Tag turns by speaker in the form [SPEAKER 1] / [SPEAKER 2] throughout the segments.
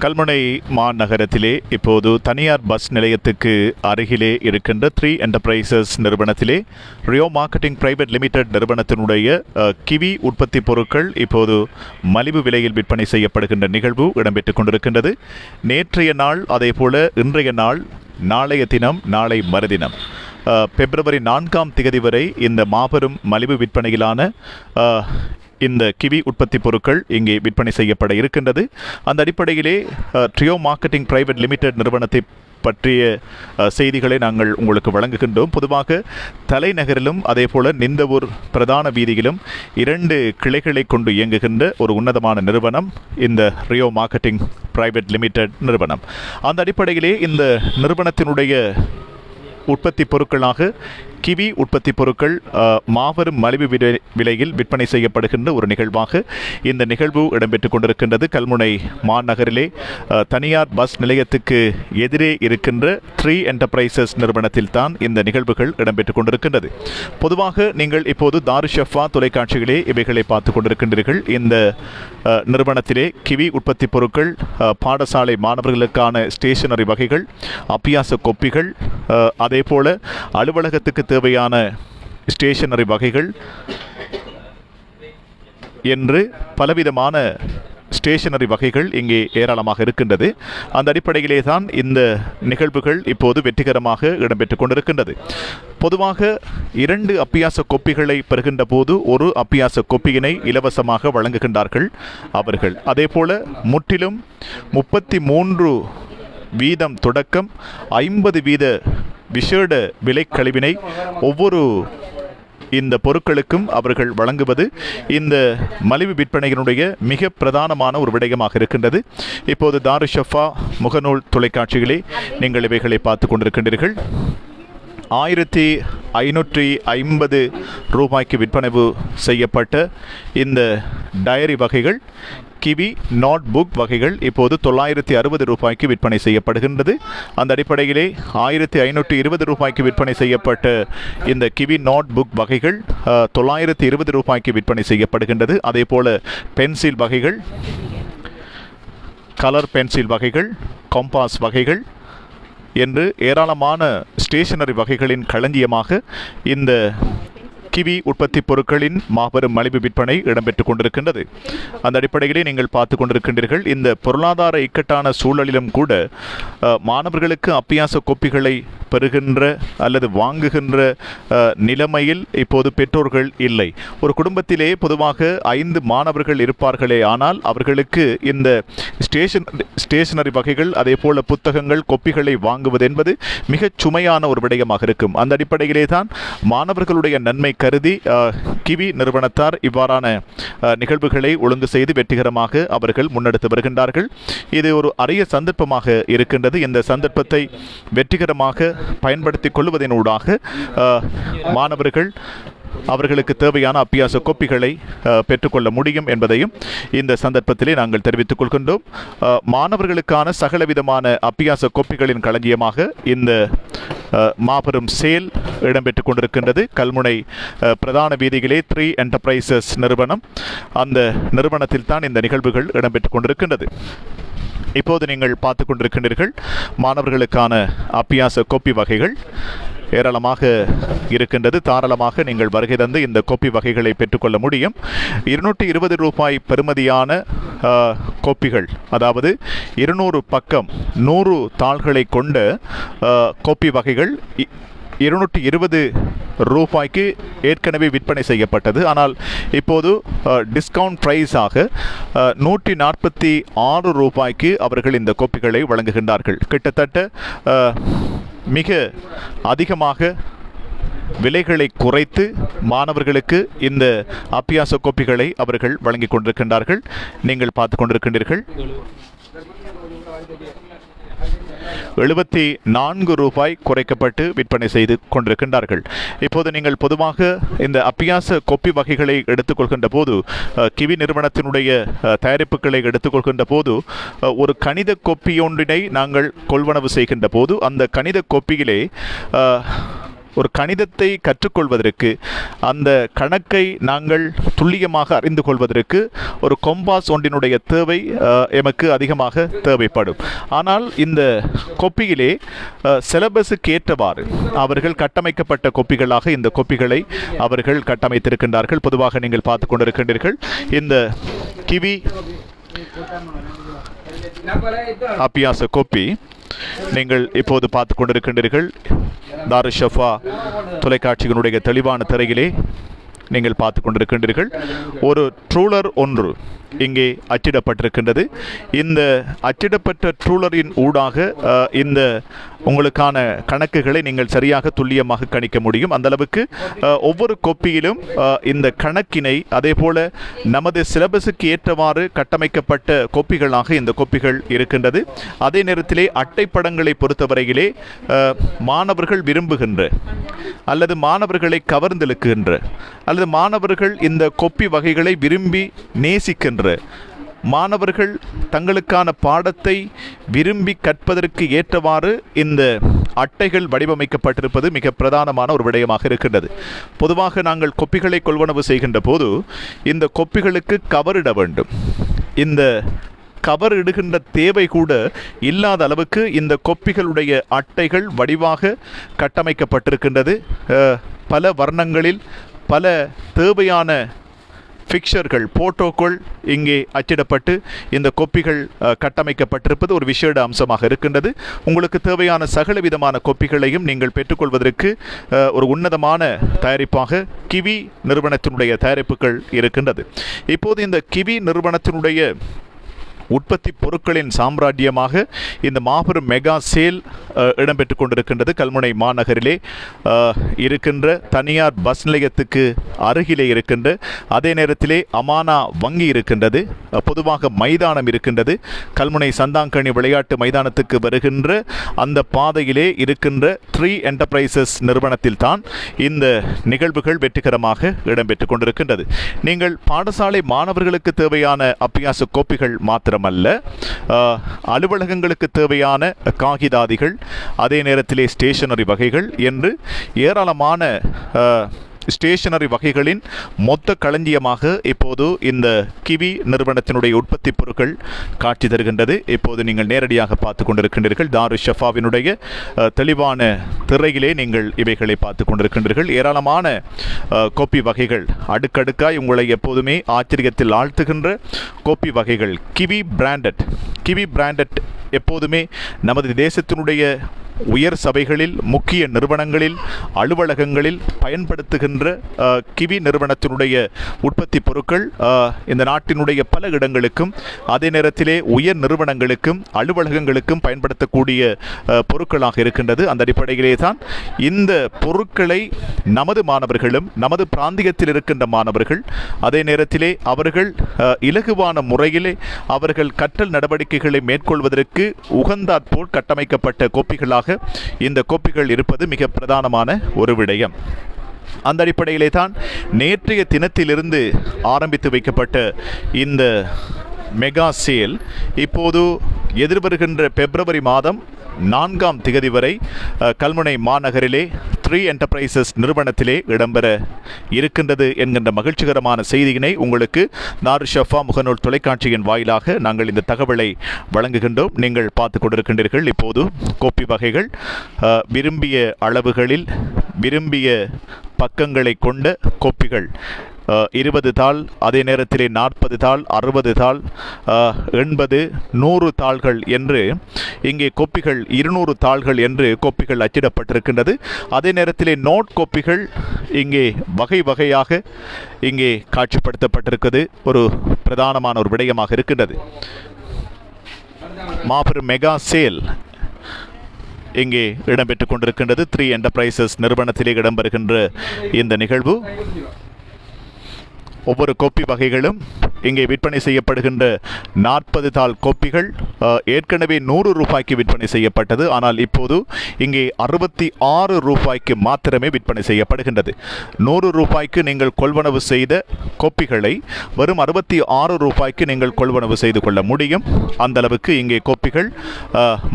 [SPEAKER 1] கல்முனை மாநகரத்திலே இப்போது தனியார் பஸ் நிலையத்துக்கு அருகிலே இருக்கின்ற 3 என்டர்பிரைசஸ் நிறுவனத்திலே ரியோ மார்க்கெட்டிங் பிரைவேட் லிமிடெட் நிறுவனத்தினுடைய கிவி உற்பத்தி பொருட்கள் இப்போது மலிவு விலையில் விற்பனை செய்யப்படுகின்ற நிகழ்வு இடம்பெற்றுக் கொண்டிருக்கின்றது. நேற்றைய நாள் அதேபோல இன்றைய நாள், நாளைய தினம், நாளை மறுதினம் பிப்ரவரி 4ஆம் திகதி வரை இந்த மாபெரும் மலிவு விற்பனையிலான இந்த கிவி உற்பத்தி பொருட்கள் இங்கே விற்பனை செய்யப்பட இருக்கின்றது. அந்த அடிப்படையிலே ட்ரியோ மார்க்கெட்டிங் பிரைவேட் லிமிடெட் நிறுவனத்தை பற்றிய செய்திகளை நாங்கள் உங்களுக்கு வழங்குகின்றோம். பொதுவாக தலைநகரிலும் அதேபோல நிந்தவூர் பிரதான வீதியிலும் 2 கிளைகளை கொண்டு இயங்குகின்ற ஒரு உன்னதமான நிறுவனம் இந்த ரியோ மார்க்கெட்டிங் பிரைவேட் லிமிடெட் நிறுவனம். அந்த அடிப்படையிலே இந்த நிறுவனத்தினுடைய உற்பத்தி பொருட்களாக கிவி உற்பத்தி பொருட்கள் மாபெரும் மலிவு விலையில் விற்பனை செய்யப்படுகின்ற ஒரு நிகழ்வாக இந்த நிகழ்வு இடம்பெற்றுக் கொண்டிருக்கின்றது. கல்முனை மாநகரிலே தனியார் பஸ் நிலையத்துக்கு எதிரே இருக்கின்ற 3 என்டர்பிரைசஸ் நிறுவனத்தில் தான் இந்த நிகழ்வுகள் இடம்பெற்றுக் கொண்டிருக்கின்றது. பொதுவாக நீங்கள் இப்போது தாருஷஃபா தொலைக்காட்சிகளே இவைகளை பார்த்து கொண்டிருக்கின்றீர்கள். இந்த நிறுவனத்திலே கிவி உற்பத்தி பொருட்கள், பாடசாலை மாணவர்களுக்கான ஸ்டேஷனரி வகைகள், அபியாச கொப்பிகள், அதேபோல அலுவலகத்துக்கு தேவையான ஸ்டேஷனரி வகைகள் என்று பலவிதமான ஸ்டேஷனரி வகைகள் இங்கே ஏராளமாக இருக்கின்றது. அந்த அடிப்படையிலே தான் இந்த நிகழ்வுகள் இப்போது வெற்றிகரமாக இடம்பெற்றுக் கொண்டிருக்கின்றது. பொதுவாக 2 அப்பியாச கொப்பிகளை பெறுகின்ற போது 1 அப்பியாச கொப்பியினை இலவசமாக வழங்குகின்றார்கள் அவர்கள். அதேபோல முற்றிலும் 33 வீதம் தொடக்கம் 50 வீத விசேட விலைக்கழிவினை ஒவ்வொரு இந்த பொருட்களுக்கும் அவர்கள் வழங்குவது இந்த மலிவு விற்பனையினுடைய மிக பிரதானமான ஒரு விடயமாக இருக்கின்றது. இப்போது தாருஷஃபா முகநூல் தொலைக்காட்சிகளே நீங்கள் இவைகளை பார்த்து கொண்டிருக்கின்றீர்கள். 1550 ரூபாய்க்கு விற்பனை செய்யப்பட்ட இந்த டயரி வகைகள், கிவி நோட் புக் வகைகள் இப்போது 960 ரூபாய்க்கு விற்பனை செய்யப்படுகின்றது. அந்த அடிப்படையிலே 1520 ரூபாய்க்கு விற்பனை செய்யப்பட்ட இந்த கிவி நோட் புக் வகைகள் 920 ரூபாய்க்கு விற்பனை செய்யப்படுகின்றது. அதே போல பென்சில் வகைகள், கலர் பென்சில் வகைகள், கம்பாஸ் வகைகள் என்று ஏராளமான ஸ்டேஷனரி வகைகளின் களஞ்சியமாக இந்த கிவி உற்பத்தி பொருட்களின் மாபெரும் மலிவு விற்பனை இடம்பெற்றுக் கொண்டிருக்கின்றது. அந்த அடிப்படையிலே நீங்கள் பார்த்து கொண்டிருக்கின்றீர்கள். இந்த பொருளாதார இக்கட்டான சூழலிலும் கூட மாணவர்களுக்கு அப்பியாச கோப்பிகளை பெறுகின்ற அல்லது வாங்குகின்ற நிலைமையில் இப்போது பெற்றோர்கள் இல்லை. ஒரு குடும்பத்திலே பொதுவாக 5 மாணவர்கள் இருப்பார்களே, ஆனால் அவர்களுக்கு இந்த ஸ்டேஷனரி வகைகள் அதே போல புத்தகங்கள், கொப்பிகளை வாங்குவது என்பது மிகச் சுமையான ஒரு விடயமாக இருக்கும். அந்த அடிப்படையிலே தான் மாணவர்களுடைய நன்மை கருதி கிவி நிறுவனத்தார் இவ்வாறான நிகழ்வுகளை ஒழுங்கு செய்து வெற்றிகரமாக அவர்கள் முன்னெடுத்து வருகின்றார்கள். இது ஒரு அரிய சந்தர்ப்பமாக இருக்கின்றது. இந்த சந்தர்ப்பத்தை வெற்றிகரமாக பயன்படுத்திக் கொள்வதனூடாக மாணவர்கள் அவர்களுக்கு தேவையான அப்பியாச கோப்பிகளை பெற்றுக்கொள்ள முடியும் என்பதையும் இந்த சந்தர்ப்பத்திலே நாங்கள் தெரிவித்துக் கொள்கின்றோம். மாணவர்களுக்கான சகலவிதமான அப்பியாச கோப்பிகளின் களஞ்சியமாக இந்த மாபெரும் சேல் இடம்பெற்றுக் கொண்டிருக்கின்றது. கல்முனை பிரதான வீதிகளே 3 என்டர்பிரைசஸ் நிறுவனம், அந்த நிறுவனத்தில் தான் இந்த நிகழ்வுகள் இடம்பெற்றுக் கொண்டிருக்கின்றது. இப்போது நீங்கள் பார்த்து கொண்டிருக்கின்றீர்கள். மாணவர்களுக்கான அப்பியாச கோப்பி வகைகள் ஏராளமாக இருக்கின்றது. தாராளமாக நீங்கள் வருகை தந்து இந்த கோப்பி வகைகளை பெற்றுக்கொள்ள முடியும். 220 ரூபாய் பெறுமதியான கோப்பிகள், அதாவது 200 பக்கம் 100 தாள்களை கொண்ட கோப்பி வகைகள் 220 ரூபாய்க்கு ஏற்கனவே விற்பனை செய்யப்பட்டது. ஆனால் இப்போது டிஸ்கவுண்ட் ப்ரைஸாக 146 ரூபாய்க்கு அவர்கள் இந்த கோப்பிகளை வழங்குகின்றார்கள். கிட்டத்தட்ட மிக அதிகமாக விலைகளை குறைத்து மாணவர்களுக்கு இந்த அப்பியாச கோப்பிகளை அவர்கள் வழங்கிக் கொண்டிருக்கின்றார்கள். நீங்கள் பார்த்து கொண்டிருக்கின்றீர்கள். 74 ரூபாய் குறைக்கப்பட்டு விற்பனை செய்து கொண்டிருக்கின்றார்கள். இப்போது நீங்கள் பொதுவாக இந்த அப்பியாச கொப்பி வகைகளை எடுத்துக்கொள்கின்ற போது, கிவி நிறுவனத்தினுடைய தயாரிப்புகளை எடுத்துக்கொள்கின்ற போது, ஒரு கணித கொப்பி ஒன்றினை நாங்கள் கொள்வனவு செய்கின்ற போது அந்த கணித கொப்பியிலே ஒரு கணிதத்தை கற்றுக்கொள்வதற்கு, அந்த கணக்கை நாங்கள் துல்லியமாக அறிந்து கொள்வதற்கு ஒரு கொம்பாஸ் ஒன்றினுடைய தேவை எமக்கு அதிகமாக தேவைப்படும். ஆனால் இந்த கொப்பியிலே சிலபஸுக்கு ஏற்றவாறு அவர்கள் கட்டமைக்கப்பட்ட கொப்பிகளாக இந்த கொப்பிகளை அவர்கள் கட்டமைத்திருக்கின்றார்கள். பொதுவாக நீங்கள் பார்த்து கொண்டிருக்கின்றீர்கள் இந்த கிவி அபியாச கொப்பி நீங்கள் இப்போது பார்த்து கொண்டிருக்கின்றீர்கள். தாருஷ் ஷஃபா தொலைக்காட்சிகளுடைய தெளிவான திரையிலே நீங்கள் பார்த்து கொண்டிருக்கின்றீர்கள். ஒரு ட்ரூலர் ஒன்று இங்கே அச்சிடப்பட்டிருக்கின்றது. இந்த அச்சிடப்பட்ட ட்ரூலரின் ஊடாக இந்த உங்களுக்கான கணக்குகளை நீங்கள் சரியாக துல்லியமாக கணிக்க முடியும். அந்த அளவுக்கு ஒவ்வொரு கொப்பியிலும் இந்த கணக்கினை அதே போல நமது சிலபஸுக்கு ஏற்றவாறு கட்டமைக்கப்பட்ட கொப்பிகளாக இந்த கொப்பிகள் இருக்கின்றது. அதே நேரத்திலே அட்டைப்படங்களை பொறுத்தவரையிலே மாணவர்கள் விரும்புகின்ற அல்லது மாணவர்களை கவர்ந்தெழுக்குகின்ற அல்லது மாணவர்கள் இந்த கொப்பி வகைகளை விரும்பி நேசிக்கின்ற மாணவர்கள் தங்களுக்கான பாடத்தை விரும்பி கற்பதற்கு ஏற்றவாறு இந்த அட்டைகள் வடிவமைக்கப்பட்டிருப்பது மிக பிரதானமான ஒரு விடயமாக இருக்கின்றது. பொதுவாக நாங்கள் கொப்பிகளை கொள்வனவு செய்கின்ற போது இந்த கொப்பிகளுக்கு கவரிட வேண்டும். இந்த கவர் இடுகின்ற தேவை கூட இல்லாத அளவுக்கு இந்த கொப்பிகளுடைய அட்டைகள் வடிவாக கட்டமைக்கப்பட்டிருக்கின்றது. பல வர்ணங்களில் பல தேவையான பிக்சர்கள், போட்டோக்கள் இங்கே அச்சிடப்பட்டு இந்த கொப்பிகள் கட்டமைக்கப்பட்டிருப்பது ஒரு விசேட அம்சமாக இருக்கின்றது. உங்களுக்கு தேவையான சகல விதமான கொப்பிகளையும் நீங்கள் பெற்றுக்கொள்வதற்கு ஒரு உன்னதமான தயாரிப்பாக கிவி நிறுவனத்தினுடைய தயாரிப்புகள் இருக்கின்றது. இப்போது இந்த கிவி நிறுவனத்தினுடைய உற்பத்தி பொருட்களின் சாம்ராஜ்யமாக இந்த மாபெரும் மெகா சேல் இடம்பெற்று கொண்டிருக்கின்றது. கல்முனை மாநகரிலே இருக்கின்ற தனியார் பஸ் நிலையத்துக்கு அருகிலே இருக்கின்ற, அதே நேரத்திலே அமானா வங்கி இருக்கின்றது, பொதுவாக மைதானம் இருக்கின்றது. கல்முனை சந்தாங்கனி விளையாட்டு மைதானத்துக்கு வருகின்ற அந்த பாதையிலே இருக்கின்ற 3 என்டர்பிரைசஸ் நிறுவனத்தில் தான் இந்த நிகழ்வுகள் வெற்றிகரமாக இடம்பெற்று கொண்டிருக்கின்றது. நீங்கள் பாடசாலை மாணவர்களுக்கு தேவையான அபியாச கோப்பிகள் மாத்திரமல்ல, அலுவலகங்களுக்கு தேவையான காகிதாதிகள், அதே நேரத்திலே ஸ்டேஷனரி வகைகள் என்று ஏராளமான ஸ்டேஷனரி வகைகளின் மொத்த களஞ்சியமாக இப்போது இந்த கிவி நிறுவனத்தினுடைய உற்பத்தி பொருட்கள் காட்சி தருகின்றது. இப்போது நீங்கள் நேரடியாக பார்த்து கொண்டிருக்கின்றீர்கள். தாருஷ் ஷஃபாவினுடைய தெளிவான திரையிலே நீங்கள் இவைகளை பார்த்து கொண்டிருக்கின்றீர்கள். ஏராளமான கோப்பி வகைகள் அடுக்கடுக்காய் உங்களை எப்போதுமே ஆச்சரியத்தில் ஆழ்த்துகின்ற கோப்பி வகைகள். கிவி பிராண்டட் எப்போதுமே நமது தேசத்தினுடைய உயர் சபைகளில், முக்கிய நிறுவனங்களில், அலுவலகங்களில் பயன்படுத்துகின்ற கிவி நிறுவனத்தினுடைய உற்பத்தி பொருட்கள் இந்த நாட்டினுடைய பல இடங்களுக்கும், அதே நேரத்திலே உயர் நிறுவனங்களுக்கும் அலுவலகங்களுக்கும் பயன்படுத்தக்கூடிய பொருட்களாக இருக்கின்றது. அந்த அடிப்படையிலே தான் இந்த பொருட்களை நமது மாணவர்களும், நமது பிராந்தியத்தில் இருக்கின்ற மாணவர்கள், அதே நேரத்திலே அவர்கள் இலகுவான முறையிலே அவர்கள் கற்றல் நடவடிக்கைகளை மேற்கொள்வதற்கு உகந்தாற்போல் கட்டமைக்கப்பட்ட கோப்பிகளாக இந்த கோப்பிகள் இருப்பது மிக பிரதானமான ஒரு விடயம். அந்த அடிப்படையிலே தான் நேற்றைய தினத்திலிருந்து ஆரம்பித்து வைக்கப்பட்ட இந்த மெகா சேல் இப்போது எதிர்வருகின்ற பிப்ரவரி மாதம் 4ஆம் திகதி வரை கல்முனை மாநகரிலே 3 என்டர்பிரைசஸ் நிறுவனத்திலே இடம்பெற இருக்கின்றது என்கின்ற மகிழ்ச்சிகரமான செய்தியினை உங்களுக்கு தாருஷ் ஷஃபா முகநூல் தொலைக்காட்சியின் வாயிலாக நாங்கள் இந்த தகவலை வழங்குகின்றோம். நீங்கள் பார்த்து கொண்டிருக்கின்றீர்கள். இப்போது கோப்பி வகைகள் விரும்பிய அளவுகளில், விரும்பிய பக்கங்களை கொண்ட கோப்பிகள் 20 தாள், அதே நேரத்திலே 40 தாள், 60 தாள், 80, 100 தாள்கள் என்று இங்கே கோப்பிகள் 200 தாள்கள் என்று கோப்பிகள் அச்சிடப்பட்டிருக்கின்றது. அதே நேரத்திலே நோட் கோப்பிகள் இங்கே வகை வகையாக இங்கே காட்சிப்படுத்தப்பட்டிருக்கிறது. ஒரு பிரதானமான ஒரு விடயமாக இருக்கின்றது. மாபெரும் மெகா சேல் இங்கே இடம்பெற்றுக் கொண்டிருக்கின்றது. 3 என்டர்பிரைசஸ் நிறுவனத்திலே இடம்பெறுகின்ற இந்த நிகழ்வு ஒவ்வொரு கோப்பி வகைகளும் இங்கே விற்பனை செய்யப்படுகின்ற 40 தாள் கோப்பிகள் ஏற்கனவே 100 ரூபாய்க்கு விற்பனை செய்யப்பட்டது. ஆனால் இப்போது இங்கே 66 ரூபாய்க்கு மாத்திரமே விற்பனை செய்யப்படுகின்றது. 100 ரூபாய்க்கு நீங்கள் கொள்வனவு செய்த கோப்பிகளை வெறும் 66 ரூபாய்க்கு நீங்கள் கொள்வனவு செய்து கொள்ள முடியும். அந்த அளவுக்கு இங்கே கோப்பிகள்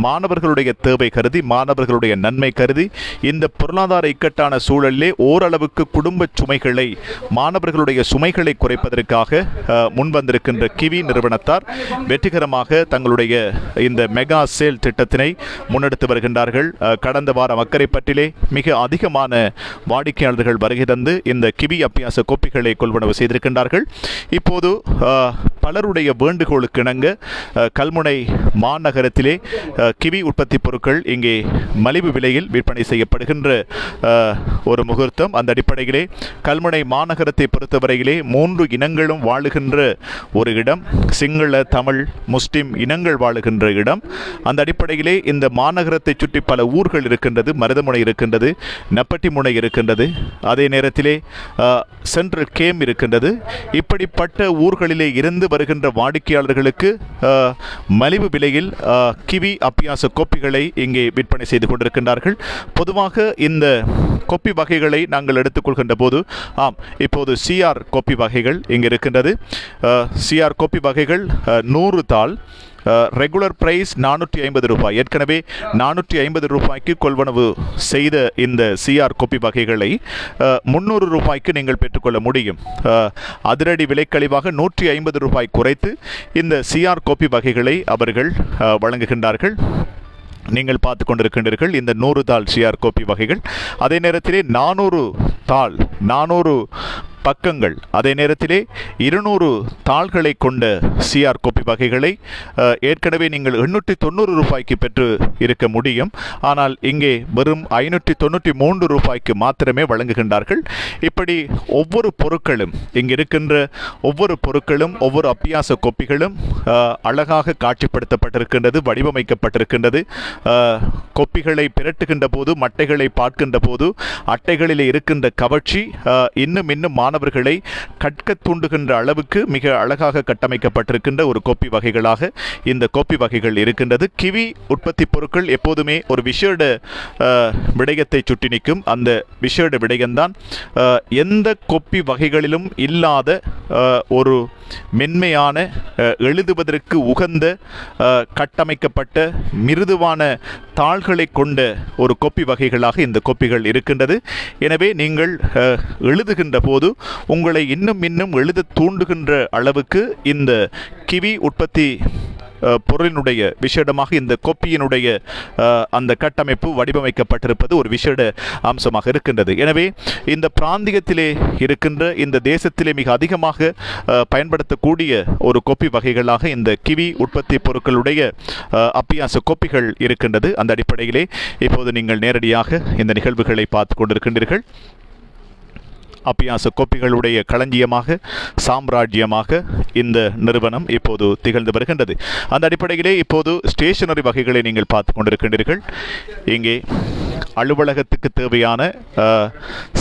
[SPEAKER 1] மாணவர்களுடைய தேவை கருதி, மாணவர்களுடைய நன்மை கருதி, இந்த பொருளாதார இக்கட்டான சூழலிலே ஓரளவுக்கு குடும்ப சுமைகளை, மாணவர்களுடைய சுமைகளை குறைப்பதற்காக முன்வந்திருக்கின்ற கிவி நிறுவனத்தார் வெற்றிகரமாக தங்களுடைய இந்த மெகா சேல் திட்டத்தினை முன்னெடுத்து வருகின்றார்கள். கடந்த வாரம் அக்கரைப்பட்டிலே மிக அதிகமான வாடிக்கையாளர்கள் வருகை தந்து இந்த கிவி அபியாச கோப்பிகளை கொள்வனவு செய்திருக்கின்றார்கள். இப்போது பலருடைய வேண்டுகோளுக்கு இணங்க கல்முனை மாநகரத்திலே கிவி உற்பத்தி பொருட்கள் இங்கே மலிவு விலையில் விற்பனை செய்யப்படுகின்ற ஒரு முகூர்த்தம். அந்த அடிப்படையிலே கல்முனை மாநகரத்தை பொறுத்தவரையிலே 3 இனங்களும் வாழுகின்ற ஒரு இடம், சிங்கள, தமிழ், முஸ்லிம் இனங்கள் வாழுகின்ற இடம். அந்த அடிப்படையிலே இந்த மாநகரத்தை சுற்றி பல ஊர்கள் இருக்கின்றது. மருதமுனை இருக்கின்றது, நப்பட்டிமுனை இருக்கின்றது, அதே நேரத்திலே சென்ட்ரல் கேம் இருக்கின்றது. இப்படிப்பட்ட ஊர்களிலே இருந்து வருகின்ற வாடிக்கையாளர்களுக்கு மலிவு விலையில் கிவி அபியாச கோப்பிகளை இங்கே விற்பனை செய்து கொண்டிருக்கின்றார்கள். பொதுவாக இந்த கோப்பி வகைகளை நாங்கள் எடுத்துக்கொள்கின்ற போது, இப்போது சிஆர் கோப்பி வகைகள் இங்கே இருக்கின்றது. சிஆர் கோப்பி வகைகள் 100 தாள், ரெகுலர் பிரைஸ் 450 ரூபாய். ஏற்கனவே 450 ரூபாய்க்கு கொள்வனவு செய்த இந்த சிஆர் கோப்பி வகைகளை 300 ரூபாய்க்கு நீங்கள் பெற்றுக்கொள்ள முடியும். அதிரடி விலைக்கழிவாக 150 ரூபாய் குறைத்து இந்த சிஆர் கோப்பி வகைகளை அவர்கள் வழங்குகின்றார்கள். நீங்கள் பார்த்து கொண்டிருக்கின்றீர்கள் இந்த 100 தாள் சிஆர் கோப்பி வகைகள். அதே நேரத்திலே 400 தாள், 400 பக்கங்கள், அதே நேரத்திலே 200 தாள்களை கொண்ட சிஆர் கோப்பி வகைகளை ஏற்கனவே நீங்கள் 890 ரூபாய்க்கு பெற்று இருக்க முடியும். ஆனால் இங்கே வெறும் 593 ரூபாய்க்கு மாத்திரமே வழங்குகின்றார்கள். இப்படி ஒவ்வொரு பொருட்களும், இங்கு இருக்கின்ற ஒவ்வொரு பொருட்களும், ஒவ்வொரு அபியாச கோப்பிகளும் அழகாக காட்சிப்படுத்தப்பட்டிருக்கின்றது, வடிவமைக்கப்பட்டிருக்கின்றது. கோப்பிகளை பிரட்டுகின்ற போது, மட்டைகளை பார்க்கின்ற போது அட்டைகளில் இருக்கின்ற கவர்ச்சி இன்னும் மாணவர்களை கற்க தூண்டுகின்ற அளவுக்கு மிக அழகாக கட்டமைக்கப்பட்டிருக்கின்ற ஒரு கோப்பி வகைகளாக இந்த கோப்பி வகைகள் இருக்கின்றது. கிவி உற்பத்தி பொருட்கள் எப்போதுமே ஒரு விசேட விடயத்தை சுட்டி நிற்கும். அந்த விசேட விடயம்தான் எந்த கோப்பி வகைகளிலும் இல்லாத ஒரு மென்மையான, எழுதுவதற்கு உகந்த, கட்டமைக்கப்பட்ட மிருதுவான தாள்களை கொண்ட ஒரு கோப்பி வகைகளாக இந்த கோப்பிகள் இருக்கின்றது. எனவே நீங்கள் எழுதுகின்ற போது உங்களை இன்னும் எழுத தூண்டுகின்ற அளவுக்கு இந்த கிவி உற்பத்தி பொருளினுடைய விசேடமாக இந்த கோப்பியினுடைய அந்த கட்டமைப்பு வடிவமைக்கப்பட்டிருப்பது ஒரு விசேட அம்சமாக இருக்கின்றது. எனவே இந்த பிராந்தியத்திலே இருக்கின்ற, இந்த தேசத்திலே மிக அதிகமாக பயன்படுத்தக்கூடிய ஒரு கோப்பி வகைகளாக இந்த கிவி உற்பத்தி பொருட்களுடைய அபியாச கோப்பிகள் இருக்கின்றது. அந்த அடிப்படையிலே இப்போது நீங்கள் நேரடியாக இந்த நிகழ்வுகளை பார்த்து கொண்டிருக்கின்றீர்கள். அபியாச கோப்பிகளுடைய களஞ்சியமாக, சாம்ராஜ்யமாக இந்த நிறுவனம் இப்போது திகழ்ந்து வருகின்றது. அந்த அடிப்படையிலே இப்போது ஸ்டேஷனரி வகைகளை நீங்கள் பார்த்து கொண்டிருக்கின்றீர்கள். இங்கே அலுவலகத்துக்கு தேவையான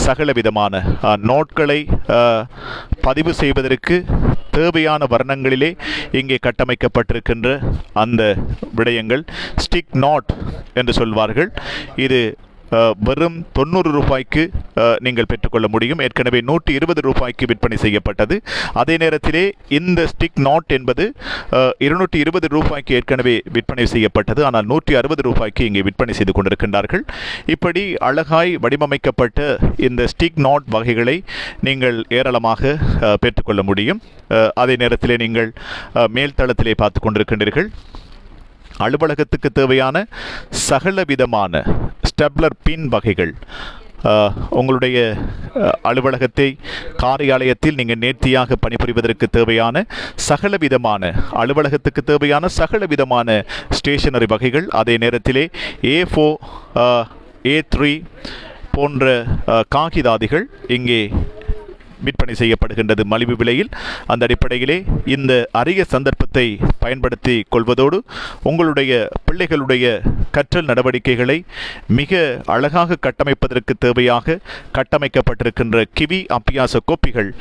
[SPEAKER 1] சகல விதமான நோட்களை பதிவு செய்வதற்கு தேவையான வர்ணங்களிலே இங்கே கட்டமைக்கப்பட்டிருக்கின்ற அந்த விடயங்கள் ஸ்டிக் நோட் என்று சொல்வார்கள். இது வெறும் 90 ரூபாய்க்கு நீங்கள் பெற்றுக்கொள்ள முடியும். ஏற்கனவே 120 ரூபாய்க்கு விற்பனை செய்யப்பட்டது. அதே நேரத்திலே இந்த ஸ்டிக் நாட் என்பது 220 ரூபாய்க்கு ஏற்கனவே விற்பனை செய்யப்பட்டது. ஆனால் 160 ரூபாய்க்கு இங்கே விற்பனை செய்து கொண்டிருக்கின்றார்கள். இப்படி அழகாய் வடிவமைக்கப்பட்ட இந்த ஸ்டிக் நாட் வகைகளை நீங்கள் ஏராளமாக பெற்றுக்கொள்ள முடியும். அதே நேரத்திலே நீங்கள் மேல்தளத்திலே பார்த்து கொண்டிருக்கின்றீர்கள். அலுவலகத்துக்கு தேவையான சகல விதமான ஸ்டெப்லர் பின் வகைகள், உங்களுடைய அலுவலகத்தை, காரியாலயத்தில் நீங்கள் நேர்த்தியாக பணிபுரிவதற்கு தேவையான சகல விதமான, அலுவலகத்துக்கு தேவையான சகல விதமான ஸ்டேஷனரி வகைகள், அதே நேரத்திலே A4, A3 போன்ற காகிதாதிகள் இங்கே விற்பனை செய்யப்படுகின்றது மலிவு விலையில். அந்த அடிப்படையிலே இந்த அரிய சந்தர்ப்பத்தை பயன்படுத்தி கொள்வதோடு உங்களுடைய பிள்ளைகளுடைய கற்றல் நடவடிக்கைகளை மிக அழகாக கட்டமைப்பதற்கு தேவையாக கட்டமைக்கப்பட்டிருக்கின்ற கிவி அபியாச கோப்பிகள்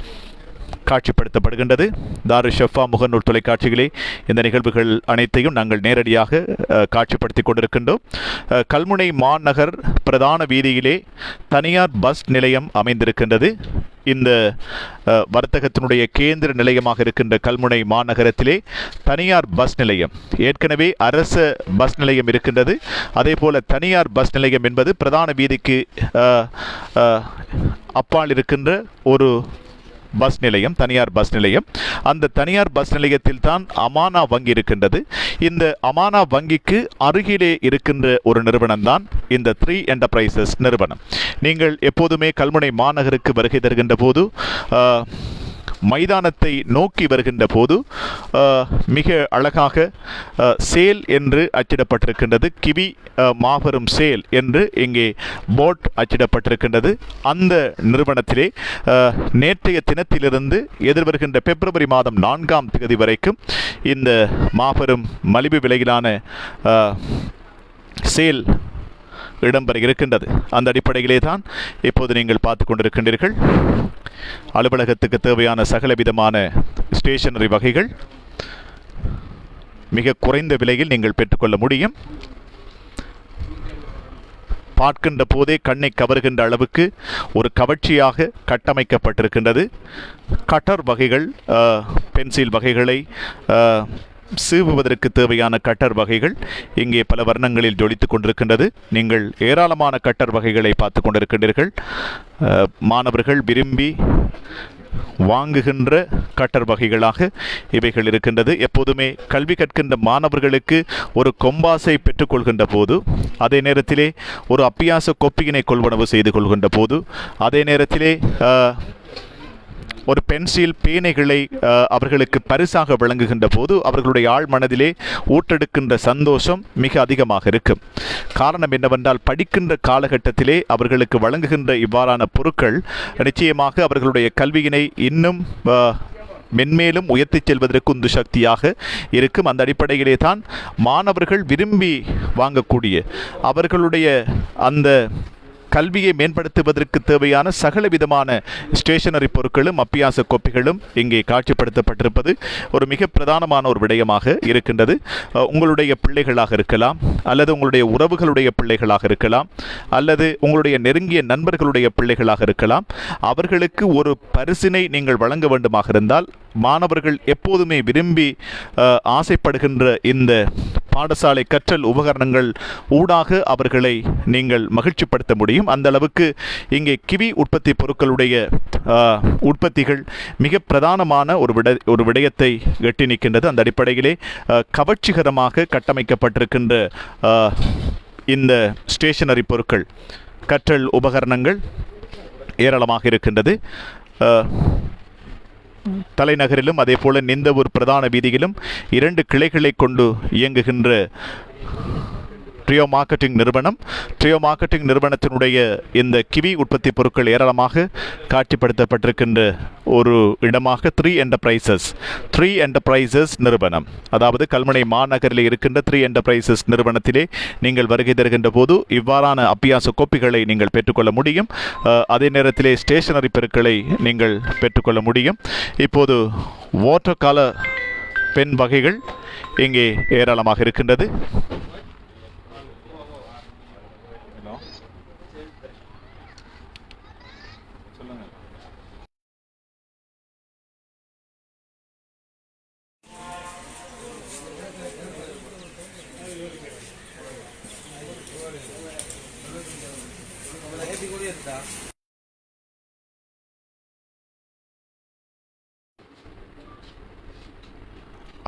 [SPEAKER 1] காட்சிப்படுத்தப்படுகின்றது. தாரு ஷஃபா முகநூல் தொலைக்காட்சிகளே இந்த நிகழ்வுகள் அனைத்தையும் நாங்கள் நேரடியாக காட்சிப்படுத்தி கொண்டிருக்கின்றோம். கல்முனை மாநகர் பிரதான வீதியிலே தனியார் பஸ் நிலையம் அமைந்திருக்கின்றது. இந்த வர்த்தகத்தினுடைய கேந்திர நிலையமாக இருக்கின்ற கல்முனை மாநகரத்திலே தனியார் பஸ் நிலையம், ஏற்கனவே அரச பஸ் நிலையம் இருக்கின்றது. அதே போல தனியார் பஸ் நிலையம் என்பது பிரதான வீதிக்கு அப்பால் இருக்கின்ற ஒரு பஸ் நிலையம், தனியார் பஸ் நிலையம். அந்த தனியார் பஸ் நிலையத்தில் தான் அமானா வங்கி இருக்கின்றது. இந்த அமானா வங்கிக்கு அருகிலே இருக்கின்ற ஒரு நிறுவனம் தான் இந்த 3 என்டர்பிரைசஸ் நிறுவனம். நீங்கள் எப்போதுமே கல்முனை மாநகருக்கு வருகை தருகின்ற போது மைதானத்தை நோக்கி வருகின்ற போது மிக அழகாக சேல் என்று அச்சிடப்பட்டிருக்கின்றது. கிவி மாபெரும் சேல் என்று இங்கே போர்ட் அச்சிடப்பட்டிருக்கின்றது. அந்த நிறுவனத்திலே நேற்றைய தினத்திலிருந்து எதிர்வருகின்ற பிப்ரவரி மாதம் 4ஆம் தேதி வரைக்கும் இந்த மாபெரும் மலிவு விலையிலான சேல் இடம்பெற இருக்கின்றது. அந்த அடிப்படையிலே தான் இப்போது நீங்கள் பார்த்து கொண்டிருக்கின்றீர்கள். அலுவலகத்துக்கு தேவையான சகலவிதமான ஸ்டேஷனரி வகைகள் மிக குறைந்த விலையில் நீங்கள் பெற்றுக்கொள்ள முடியும். பார்க்கின்ற போதே கண்ணை கவர்கின்ற அளவுக்கு ஒரு கவர்ச்சியாக கட்டமைக்கப்பட்டிருக்கின்றது. கட்டர் வகைகள், பென்சில் வகைகளை சீவுவதற்கு தேவையான கட்டர் வகைகள் இங்கே பல வர்ணங்களில் ஜொலித்துக் கொண்டிருக்கின்றது. நீங்கள் ஏராளமான கட்டர் வகைகளை பார்த்து கொண்டிருக்கின்றீர்கள். மாணவர்கள் விரும்பி வாங்குகின்ற கட்டர் வகைகளாக இவைகள் இருக்கின்றது. எப்போதுமே கல்வி கற்கின்ற மாணவர்களுக்கு ஒரு கொம்பாசை பெற்றுக்கொள்கின்ற போது, அதே நேரத்திலே ஒரு அப்பியாச கொப்பியினை கொள்வனவு செய்து கொள்கின்ற போது, அதே நேரத்திலே ஒரு பென்சில் பேனைகளை அவர்களுக்கு பரிசாக வழங்குகின்ற போது அவர்களுடைய ஆழ் மனதிலே ஊற்றெடுக்கின்ற சந்தோஷம் மிக அதிகமாக இருக்கும். காரணம் என்னவென்றால், படிக்கின்ற காலகட்டத்திலே அவர்களுக்கு வழங்குகின்ற இவ்வாறான பொருட்கள் நிச்சயமாக அவர்களுடைய கல்வியினை இன்னும் மென்மேலும் உயர்த்திச் செல்வதற்கு உந்து சக்தியாக இருக்கும். அந்த அடிப்படையிலே தான் மாணவர்கள் விரும்பி வாங்கக்கூடிய அவர்களுடைய அந்த கல்வியை மேம்படுத்துவதற்கு தேவையான சகல விதமான ஸ்டேஷனரி பொருட்களும் அப்பியாச கோப்பிகளும் இங்கே காட்சிப்படுத்தப்பட்டிருப்பது ஒரு மிக பிரதானமான ஒரு விடயமாக இருக்கின்றது. உங்களுடைய பிள்ளைகளாக இருக்கலாம், அல்லது உங்களுடைய உறவுகளுடைய பிள்ளைகளாக இருக்கலாம், அல்லது உங்களுடைய நெருங்கிய நண்பர்களுடைய பிள்ளைகளாக இருக்கலாம். அவர்களுக்கு ஒரு பரிசினை நீங்கள் வழங்க வேண்டுமாக இருந்தால், மாணவர்கள் எப்போதுமே விரும்பி ஆசைப்படுகின்ற இந்த பாடசாலை கற்றல் உபகரணங்கள் ஊடாக அவர்களை நீங்கள் மகிழ்ச்சிப்படுத்த முடியும். அந்த அளவுக்கு இங்கே கிவி உற்பத்தி பொருட்களுடைய உற்பத்திகள் மிக பிரதானமான ஒரு விடயத்தை எட்டி நிற்கின்றது. அந்த அடிப்படையிலே கவர்ச்சிகரமாக கட்டமைக்கப்பட்டிருக்கின்ற இந்த ஸ்டேஷனரி பொருட்கள், கற்றல் உபகரணங்கள் ஏராளமாக இருக்கின்றது. தலைநகரிலும் அதே போல நிந்தவூர் பிரதான வீதியிலும் 2 கிளைகளை கொண்டு இயங்குகின்ற ட்ரியோ மார்க்கெட்டிங் நிறுவனத்தினுடைய இந்த கிவி உற்பத்தி பொருட்கள் ஏராளமாக காட்சிப்படுத்தப்பட்டிருக்கின்ற ஒரு இடமாக 3 என்டர்பிரைசஸ் நிறுவனம், அதாவது கல்முனை மாநகரில் இருக்கின்ற 3 என்டர்பிரைசஸ் நிறுவனத்திலே நீங்கள் வருகை தருகின்ற போது இவ்வாறான அப்பியாச கோப்பிகளை நீங்கள் பெற்றுக்கொள்ள முடியும். அதே நேரத்திலே ஸ்டேஷனரி பொருட்களை நீங்கள் பெற்றுக்கொள்ள முடியும். இப்போது வாட்டர் கலர் பென் வகைகள் இங்கே ஏராளமாக இருக்கின்றது.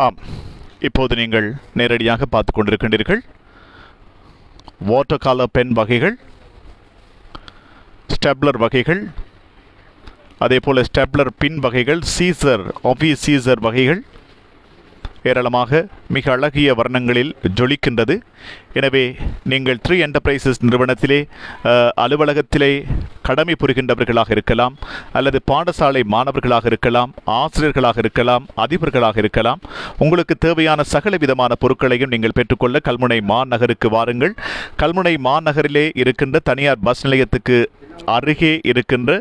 [SPEAKER 1] ஆம், இப்போது நீங்கள் நேரடியாக பார்த்து கொண்டிருக்கின்றீர்கள். வாட்டர் கலர் பென் வகைகள், ஸ்டெப்லர் வகைகள், அதே போல் ஸ்டெப்லர் பின் வகைகள், ஆஃபீஸ் சீசர் வகைகள், ஏராளமாக மிக அழகிய வர்ணங்களில் ஜொலிக்கின்றது. எனவே நீங்கள் 3 என்டர்பிரைசஸ் நிறுவனத்திலே அலுவலகத்திலே கடமை புரிகின்றவர்களாக இருக்கலாம், அல்லது பாடசாலை மாணவர்களாக இருக்கலாம், ஆசிரியர்களாக இருக்கலாம், அதிபர்களாக இருக்கலாம். உங்களுக்கு தேவையான சகல விதமான பொருட்களையும் நீங்கள் பெற்றுக்கொள்ள கல்முனை மாநகருக்கு வாருங்கள். கல்முனை மாநகரிலே இருக்கின்ற தனியார் பஸ் நிலையத்துக்கு அருகே இருக்கின்ற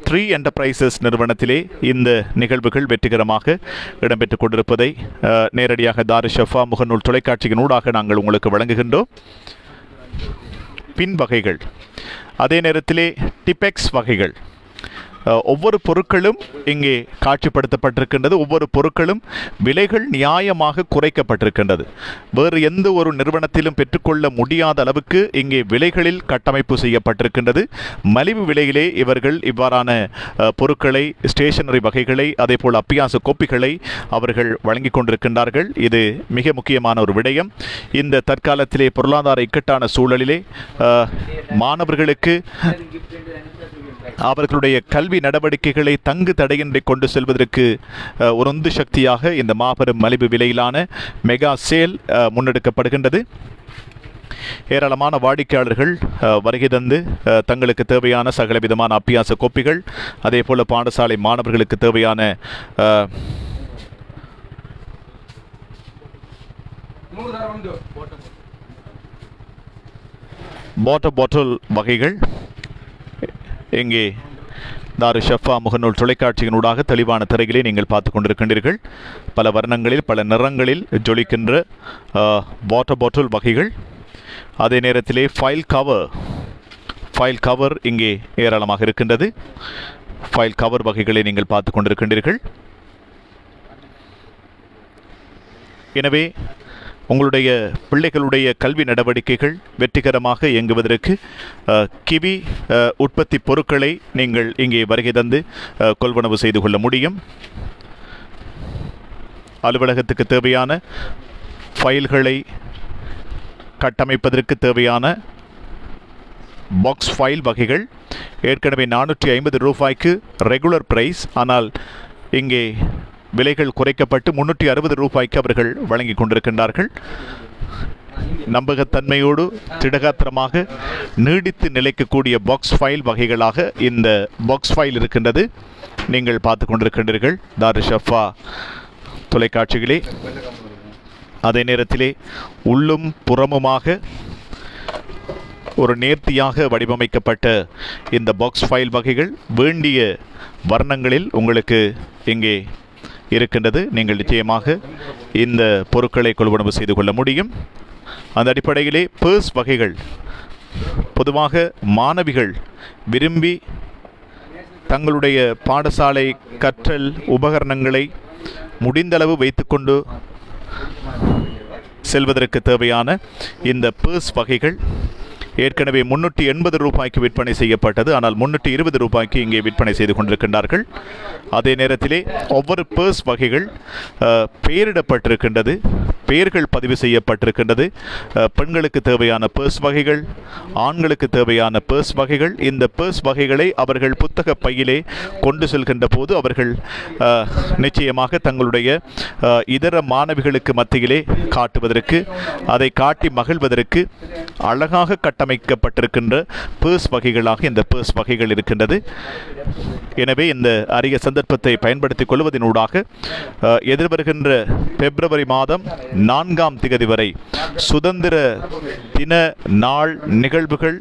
[SPEAKER 1] 3 என்டர்பிரைசஸ் நிறுவனத்திலே இந்த நிகழ்வுகள் வெற்றிகரமாக இடம்பெற்றுக் கொண்டிருப்பதை நேரடியாக தாரு ஷஃபா முகநூல் தொலைக்காட்சியின் ஊடாக நாங்கள் உங்களுக்கு வழங்குகின்றோம். பின் வகைகள், அதே நேரத்திலே டிபெக்ஸ் வகைகள், ஒவ்வொரு பொருட்களும் இங்கே காட்சிப்படுத்தப்பட்டிருக்கின்றது. ஒவ்வொரு பொருட்களும் விலைகள் நியாயமாக குறைக்கப்பட்டிருக்கின்றது. வேறு எந்த ஒரு நிறுவனத்திலும் பெற்றுக்கொள்ள முடியாத அளவுக்கு இங்கே விலைகளில் கட்டமைப்பு செய்யப்பட்டிருக்கின்றது. மலிவு விலையிலே இவர்கள் இவ்வாறான பொருட்களை, ஸ்டேஷனரி வகைகளை, அதே போல் அப்பியாச கோப்பிகளை அவர்கள் வழங்கி கொண்டிருக்கின்றார்கள். இது மிக முக்கியமான ஒரு விடயம். இந்த தற்காலத்திலே பொருளாதார இக்கட்டான சூழலிலே மாணவர்களுக்கு அவர்களுடைய கல்வி நடவடிக்கைகளை தங்கு தடையின்றி கொண்டு செல்வதற்கு ஒரு உந்து சக்தியாக இந்த மாபெரும் மலிவு விலையிலான மெகா சேல் முன்னெடுக்கப்படுகின்றது. ஏராளமான வாடிக்கையாளர்கள் வருகை தந்து தங்களுக்கு தேவையான சகல விதமான அப்பியாச கோப்பிகள், அதே போல பாடசாலை மாணவர்களுக்கு தேவையான வாட்டர் பாட்டில் வகைகள் இங்கே தாரு ஷஃபா முகநூல் தொலைக்காட்சியினூடாக தெளிவான திரையிலே நீங்கள் பார்த்து கொண்டிருக்கின்றீர்கள். பல வர்ணங்களில், பல நிறங்களில் ஜொலிக்கின்ற வாட்டர் பாட்டில் வகைகள். அதே நேரத்திலே ஃபைல் கவர் இங்கே ஏராளமாக இருக்கின்றது. ஃபைல் கவர் வகைகளை நீங்கள் பார்த்து கொண்டிருக்கின்றீர்கள். எனவே உங்களுடைய பிள்ளைகளுடைய கல்வி நடவடிக்கைகள் வெற்றிகரமாக இயங்குவதற்கு கிவி உற்பத்தி பொருட்களை நீங்கள் இங்கே வருகை தந்து கொள்வனவு செய்து கொள்ள முடியும். அலுவலகத்துக்கு தேவையான ஃபைல்களை கட்டமைப்பதற்கு தேவையான பாக்ஸ் ஃபைல் வகைகள் ஏற்கனவே 450 ரூபாய்க்கு ரெகுலர் பிரைஸ், ஆனால் இங்கே விலைகள் குறைக்கப்பட்டு 360 ரூபாய்க்கு அவர்கள் வழங்கி கொண்டிருக்கின்றார்கள். நம்பகத்தன்மையோடு திடகாத்திரமாக நீடித்து நிலைக்கக்கூடிய பாக்ஸ் ஃபைல் வகைகளாக இந்த பாக்ஸ் ஃபைல் இருக்கின்றது. நீங்கள் பார்த்து கொண்டிருக்கின்றீர்கள் தாரு ஷஃபா தொலைக்காட்சிகளே. அதே நேரத்திலே உள்ளும் புறமுமாக ஒரு நேர்த்தியாக வடிவமைக்கப்பட்ட இந்த பாக்ஸ் ஃபைல் வகைகள் வேண்டிய வர்ணங்களில் உங்களுக்கு இங்கே இருக்கின்றது. நீங்கள் நிச்சயமாக இந்த பொருட்களை கொள்வனவு செய்து கொள்ள முடியும். அந்த அடிப்படையிலே பர்ஸ் வகைகள் பொதுவாக மாணவிகள் விரும்பி தங்களுடைய பாடசாலை கற்றல் உபகரணங்களை முடிந்தளவு வைத்துக்கொண்டு செல்வதற்கு தேவையான இந்த பர்ஸ் வகைகள் ஏற்கனவே 380 ரூபாய்க்கு விற்பனை செய்யப்பட்டது, ஆனால் 320 ரூபாய்க்கு இங்கே விற்பனை செய்து கொண்டிருக்கின்றார்கள். அதே நேரத்திலே ஒவ்வொரு பர்ஸ் வகைகள் பெயரிடப்பட்டிருக்கின்றது, பெயர்கள் பதிவு செய்யப்பட்டிருக்கின்றது. பெண்களுக்கு தேவையான பர்ஸ் வகைகள், ஆண்களுக்கு தேவையான பர்ஸ் வகைகள். இந்த பர்ஸ் வகைகளை அவர்கள் புத்தக பையிலே கொண்டு செல்கின்ற போது அவர்கள் நிச்சயமாக தங்களுடைய இதர மாணவிகளுக்கு மத்தியிலே காட்டுவதற்கு, அதை காட்டி மகிழ்வதற்கு அழகாக கட்டமைக்கப்பட்டிருக்கின்ற பர்ஸ் வகைகளாக இந்த பர்ஸ் வகைகள் இருக்கின்றது. எனவே இந்த அரிய சந்தர்ப்பத்தை பயன்படுத்திக் கொள்வதனூடாக எதிர்வருகின்ற பிப்ரவரி மாதம் 4ஆம் திகதி வரை சுதந்திர தின நாள் நிகழ்வுகள்,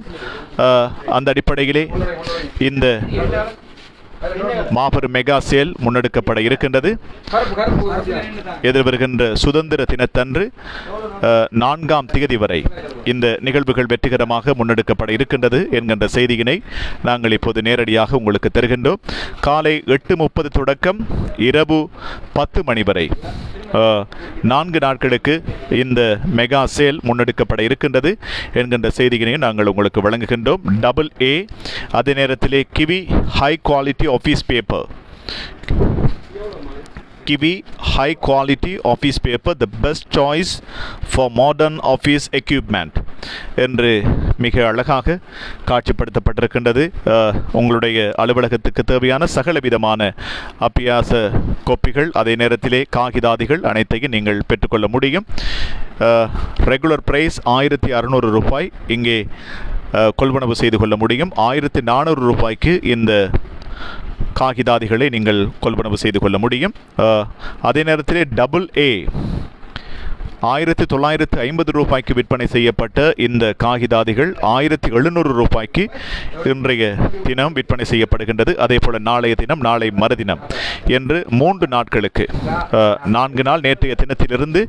[SPEAKER 1] அந்த அடிப்படையிலே இந்த மாபெரும் மெகா சேல் முன்னெடுக்கப்பட இருக்கின்றது. எதிர்வருகின்ற சுதந்திர தினத்தன்று 4ஆம் திகதி வரை இந்த நிகழ்வுகள் வெற்றிகரமாக முன்னெடுக்கப்பட இருக்கின்றது என்கின்ற செய்தியினை நாங்கள் இப்போது நேரடியாக உங்களுக்கு தருகின்றோம். காலை 8:30 தொடக்கம் இரவு 10 மணி வரை 4 நாட்களுக்கு இந்த மெகா சேல் முன்னெடுக்கப்பட இருக்கின்றது என்கின்ற செய்தியினை நாங்கள் உங்களுக்கு வழங்குகின்றோம். AA, அதே நேரத்திலே kiwi high quality office paper, kiwi high quality office paper, the best choice for modern office equipment என்று மிக அழகாக காட்சிப்படுத்தப்பட்டிருக்கின்றது. உங்களுடைய அலுவலகத்துக்கு தேவையான சகல விதமான அபியாச கோப்பிகள், அதே நேரத்திலே காகிதாதிகள் அனைத்தையும் நீங்கள் பெற்றுக்கொள்ள முடியும். ரெகுலர் பிரைஸ் 1600 ரூபாய். இங்கே கொள்வனவு செய்து கொள்ள முடியும். 1400 ரூபாய்க்கு இந்த காகிதாதிகளை நீங்கள் கொள்வனவு செய்து கொள்ள முடியும். அதே நேரத்திலே AA 1950 ரூபாய்க்கு விற்பனை செய்யப்பட்ட இந்த காகிதாதிகள் 1700 ரூபாய்க்கு இன்றைய தினம் விற்பனை செய்யப்படுகின்றது. அதே போல நாளைய தினம், நாளை மறுதினம் என்று 3 நாட்களுக்கு, 4 நாள், நேற்றைய தினத்திலிருந்து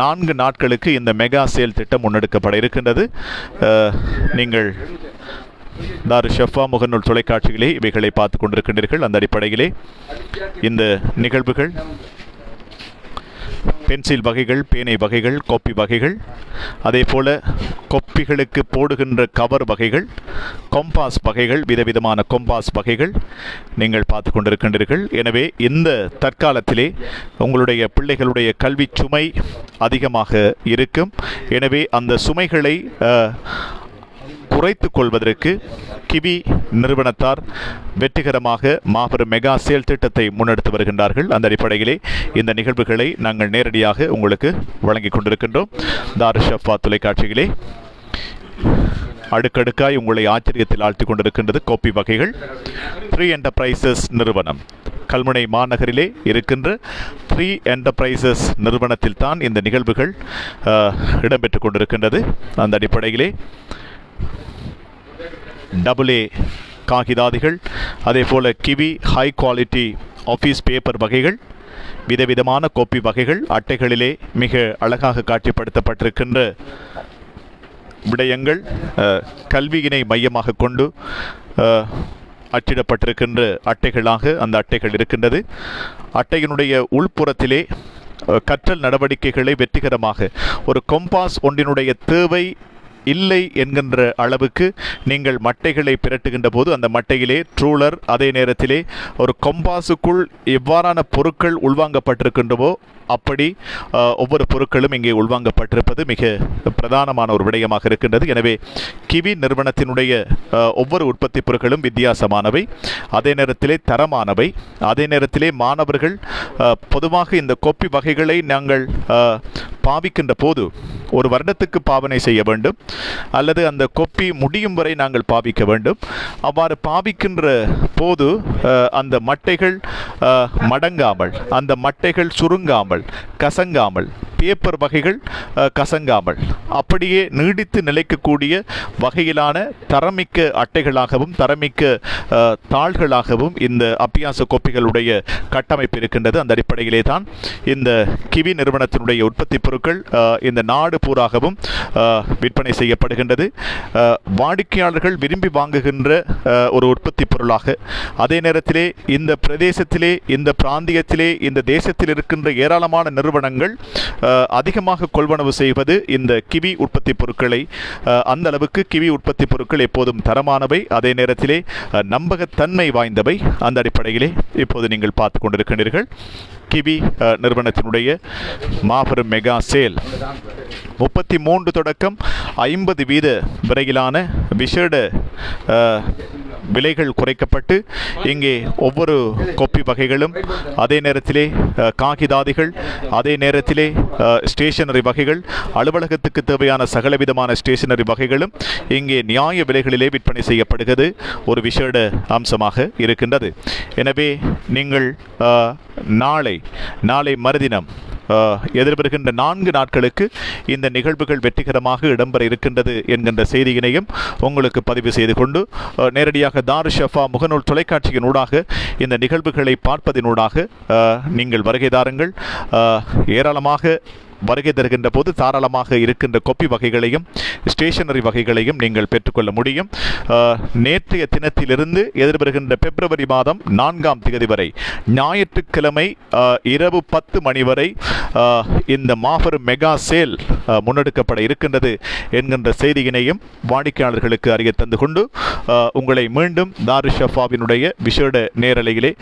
[SPEAKER 1] 4 நாட்களுக்கு இந்த மெகா சேல் திட்டம் முன்னெடுக்கப்பட இருக்கின்றது. நீங்கள் தாருல் ஷஃபா முகநூல் தொலைக்காட்சிகளே இவைகளை பார்த்து கொண்டிருக்கின்றீர்கள். அந்த அடிப்படையிலே இந்த நிகழ்வுகள் பென்சில் வகைகள், பேனை வகைகள், கோப்பி வகைகள், அதே போல கொப்பிகளுக்கு போடுகின்ற கவர் வகைகள், கொம்பாஸ் வகைகள், விதவிதமான கொம்பாஸ் வகைகள் நீங்கள் பார்த்து கொண்டிருக்கின்றீர்கள். எனவே இந்த தற்காலத்திலே உங்களுடைய பிள்ளைகளுடைய கல்வி சுமை அதிகமாக இருக்கும். எனவே அந்த சுமைகளை குறைத்துக் கொள்வதற்கு கிவி நிறுவனத்தார் வெற்றிகரமாக மாபெரும் மெகா சேல் திட்டத்தை முன்னெடுத்து வருகின்றார்கள். அந்த அடிப்படையிலே இந்த நிகழ்வுகளை நாங்கள் நேரடியாக உங்களுக்கு வழங்கிக் கொண்டிருக்கின்றோம். தாருல் ஷஃபா தொலைக்காட்சிகளே அடுக்கடுக்காய் உங்களை ஆச்சரியத்தில் ஆழ்த்திக் கொண்டிருக்கின்றது கோப்பி வகைகள். 3 என்டர்பிரைசஸ் நிறுவனம், கல்முனை மாநகரிலே இருக்கின்ற 3 என்டர்பிரைசஸ் நிறுவனத்தில் தான் இந்த நிகழ்வுகள் இடம்பெற்றுக் கொண்டிருக்கின்றது. அந்த அடிப்படையிலே AA காகிதாதிகள், அதே போல kiwi high quality office paper வகைகள், விதவிதமான கோப்பி வகைகள், அட்டைகளிலே மிக அழகாக காட்சிப்படுத்தப்பட்டிருக்கின்ற விடயங்கள் கல்வியினை மையமாக கொண்டு அச்சிடப்பட்டிருக்கின்ற அட்டைகளாக அந்த அட்டைகள் இருக்கின்றது. அட்டையினுடைய உள்புறத்திலே கற்றல் நடவடிக்கைகளை வெற்றிகரமாக ஒரு கொம்பாஸ் ஒன்றினுடைய தேவை இல்லை என்கின்ற அளவுக்கு நீங்கள் மட்டைகளை பிரட்டுகின்ற போது அந்த மட்டையிலே ட்ரூலர், அதே நேரத்திலே ஒரு கொம்பாஸுக்குள் எவ்வாறான பொருட்கள் உள்வாங்கப்பட்டிருக்கின்றவோ அப்படி ஒவ்வொரு பொருட்களும் இங்கே உள்வாங்கப்பட்டிருப்பது மிக பிரதானமான ஒரு விடயமாக இருக்கின்றது. எனவே கிவி நிறுவனத்தினுடைய ஒவ்வொரு உற்பத்தி பொருட்களும் வித்தியாசமானவை, அதே நேரத்திலே தரமானவை. அதே நேரத்திலே மாணவர்கள் பொதுவாக இந்த கோப்பி வகைகளை நாங்கள் பாவிக்கின்ற போது ஒரு வருடத்துக்கு பாவனை செய்ய வேண்டும், அல்லது அந்த கொப்பி முடியும் வரை நாங்கள் பாவிக்க வேண்டும். அவ்வாறு பாவிக்கின்ற போது அந்த மட்டைகள் மடங்காமல், அந்த மட்டைகள் சுருங்காமல், கசங்காமல், பேப்பர் வகைகள் கசங்காமல் அப்படியே நீடித்து நிலைக்கக்கூடிய வகையிலான தரமிக்க அட்டைகளாகவும் தரமிக்க தாள்களாகவும் இந்த அபியாச கோப்பிகளுடைய கட்டமைப்பு இருக்கின்றது. அந்த அடிப்படையிலே தான் இந்த கிவி நிறுவனத்தினுடைய உற்பத்தி பொருட்கள் இந்த நாடு பூராகவும் விற்பனை செய்யப்படுகின்றது. வாடிக்கையாளர்கள் விரும்பி வாங்குகின்ற ஒரு உற்பத்தி பொருளாக, அதே நேரத்திலே இந்த பிரதேசத்திலே, இந்த பிராந்தியத்திலே, இந்த தேசத்தில் இருக்கின்ற ஏராளமான நிறுவனங்கள் அதிகமாக கொள்வனவு செய்வது இந்த கிவி உற்பத்தி பொருட்களை. அந்த அளவுக்கு கிவி உற்பத்தி பொருட்கள் எப்போதும் தரமானவை, அதே நேரத்திலே நம்பகத்தன்மை வாய்ந்தவை. அந்த அடிப்படையிலே இப்போது நீங்கள் பார்த்து கொண்டிருக்கின்றீர்கள் கிவி நிறுவனத்தினுடைய மாபெரும் மெகா சேல். 33 தொடக்கம் 50% வரையிலான விசேட விலைகள் குறைக்கப்பட்டு இங்கே ஒவ்வொரு கோப்பி வகைகளும், அதே நேரத்திலே காகிதாதிகள், அதே நேரத்திலே ஸ்டேஷனரி வகைகள், அலுவலகத்துக்கு தேவையான சகலவிதமான ஸ்டேஷனரி வகைகளும் இங்கே நியாய விலைகளிலே விற்பனை செய்யப்படுகிறது ஒரு விசேட அம்சமாக இருக்கின்றது. எனவே நீங்கள் நாளை மறுதினம் எதிர்வருகின்ற 4 நாட்களுக்கு இந்த நிகழ்வுகள் வெற்றிகரமாக இடம்பெற இருக்கின்றது என்கின்ற செய்தியினையும் உங்களுக்கு பதிவு செய்து கொண்டு நேரடியாக தாருல் ஷஃபா முகநூல் தொலைக்காட்சியின் ஊடாக இந்த நிகழ்வுகளை பார்ப்பதினூடாக நீங்கள் வருகை தாருங்கள். ஏராளமாக வருகை தருகின்ற போது தாராளமாக இருக்கின்ற கோப்பி வகைகளையும் ஸ்டேஷனரி வகைகளையும் நீங்கள் பெற்றுக்கொள்ள முடியும். நேற்றைய தினத்திலிருந்து எதிர்வருகின்ற பிப்ரவரி மாதம் 4ஆம் தேதி வரை ஞாயிற்றுக்கிழமை இரவு 10 மணி வரை இந்த மாபெரும் மெகா சேல் முன்னெடுக்கப்பட இருக்கின்றது என்கின்ற செய்தியினையும் வாடிக்கையாளர்களுக்கு அறிய தந்து கொண்டு உங்களை மீண்டும் தாருல் ஷஃபாவினுடைய விசேட நேரலையிலே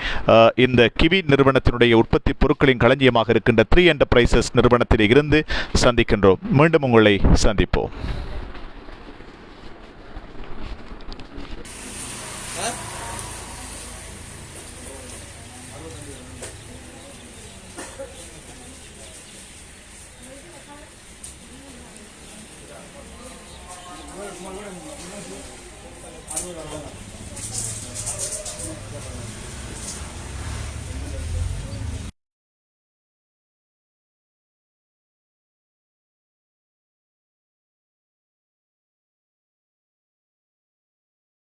[SPEAKER 1] இந்த கிவி நிறுவனத்தினுடைய உற்பத்தி பொருட்களின் களஞ்சியமாக இருக்கின்ற 3 என்டர்பிரைசஸ் நிறுவனத்திலே இருந்து சந்திக்கின்றோம். மீண்டும் உங்களை சந்திப்போம்.